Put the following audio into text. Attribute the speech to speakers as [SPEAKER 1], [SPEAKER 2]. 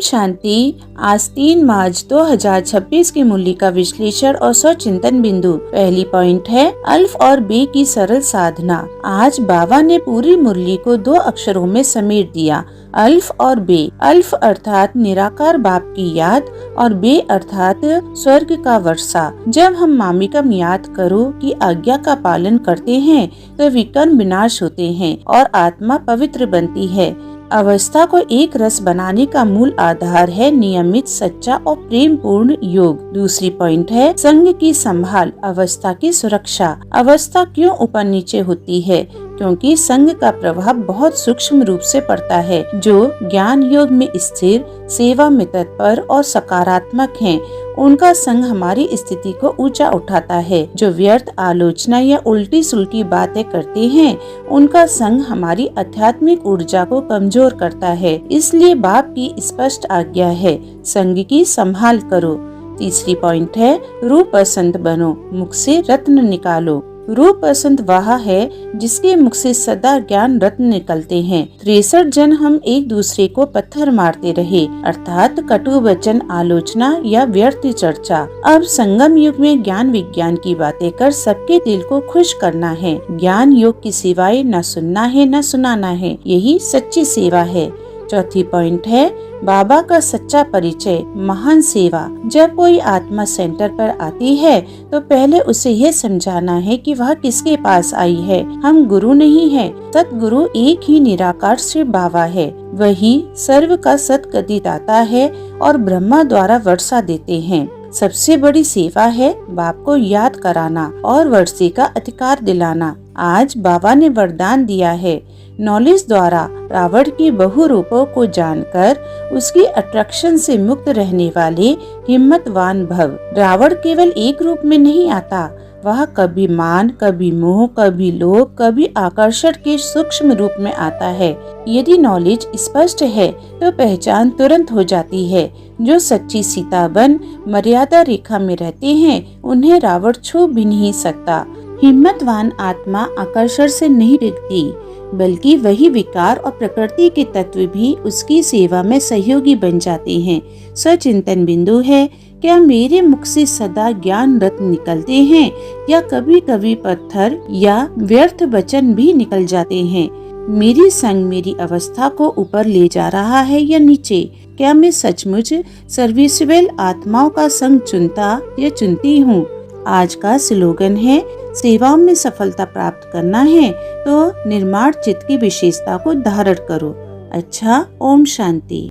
[SPEAKER 1] शांति। आज 3 मार्च 2026 की मूल्य का विश्लेषण और स्वचिंतन बिंदु। पहली पॉइंट है अल्फ और बे की सरल साधना। आज बाबा ने पूरी मुरली को 2 अक्षरों में समेट दिया, अल्फ और बे। अल्फ अर्थात निराकार बाप की याद और बे अर्थात स्वर्ग का वर्षा। जब हम मामिकम याद करो की आज्ञा का पालन करते हैं तो विकर्म विनाश होते हैं और आत्मा पवित्र बनती है। अवस्था को एक रस बनाने का मूल आधार है नियमित, सच्चा और प्रेम पूर्ण योग। दूसरी पॉइंट है संग की संभाल, अवस्था की सुरक्षा। अवस्था क्यों ऊपर नीचे होती है? क्योंकि संग का प्रभाव बहुत सूक्ष्म रूप से पड़ता है। जो ज्ञान योग में स्थिर, सेवा में तत्पर और सकारात्मक हैं, उनका संग हमारी स्थिति को ऊंचा उठाता है। जो व्यर्थ आलोचना या उल्टी सुल्टी बातें करते हैं, उनका संग हमारी आध्यात्मिक ऊर्जा को कमजोर करता है। इसलिए बाप की स्पष्ट आज्ञा है, संग की संभाल करो। तीसरी पॉइंट है रूप असंत बनो, मुख से रत्न निकालो। रूप असंत वह है जिसके मुख से सदा ज्ञान रत्न निकलते हैं। 63 जन हम एक दूसरे को पत्थर मारते रहे, अर्थात कटु वचन, आलोचना या व्यर्थ चर्चा। अब संगम युग में ज्ञान विज्ञान की बातें कर सबके दिल को खुश करना है। ज्ञान योग की सिवाय न सुनना है न सुनाना है, यही सच्ची सेवा है। चौथी पॉइंट है बाबा का सच्चा परिचय, महान सेवा। जब कोई आत्मा सेंटर पर आती है तो पहले उसे यह समझाना है कि वह किसके पास आई है। हम गुरु नहीं है, सतगुरु एक ही निराकार शिव बाबा है। वही सर्व का सतगति दाता है और ब्रह्मा द्वारा वर्षा देते हैं। सबसे बड़ी सेवा है बाप को याद कराना और वर्षे का अधिकार दिलाना। आज बाबा ने वरदान दिया है, नॉलेज द्वारा रावण के बहु रूपों को जानकर उसकी अट्रैक्शन से मुक्त रहने वाले हिम्मतवान भव। रावण केवल एक रूप में नहीं आता, वह कभी मान, कभी मोह, कभी लोभ, कभी आकर्षण के सूक्ष्म रूप में आता है। यदि नॉलेज स्पष्ट है तो पहचान तुरंत हो जाती है। जो सच्ची सीता बन मर्यादा रेखा में रहते हैं, उन्हें रावण छू भी नहीं सकता। हिम्मतवान आत्मा आकर्षण से नहीं डिगती, बल्कि वही विकार और प्रकृति के तत्व भी उसकी सेवा में सहयोगी बन जाते हैं। स्वचिंतन बिंदु है, क्या मेरे मुख से सदा ज्ञान रत्न निकलते हैं या कभी कभी पत्थर या व्यर्थ वचन भी निकल जाते हैं? मेरी संग मेरी अवस्था को ऊपर ले जा रहा है या नीचे? क्या मैं सचमुच सर्विसेबल आत्माओं का संग चुनता या चुनती हूँ? आज का स्लोगन है, सेवाओं में सफलता प्राप्त करना है तो निर्माण चित्त की विशेषता को धारण करो। अच्छा, ओम शांति।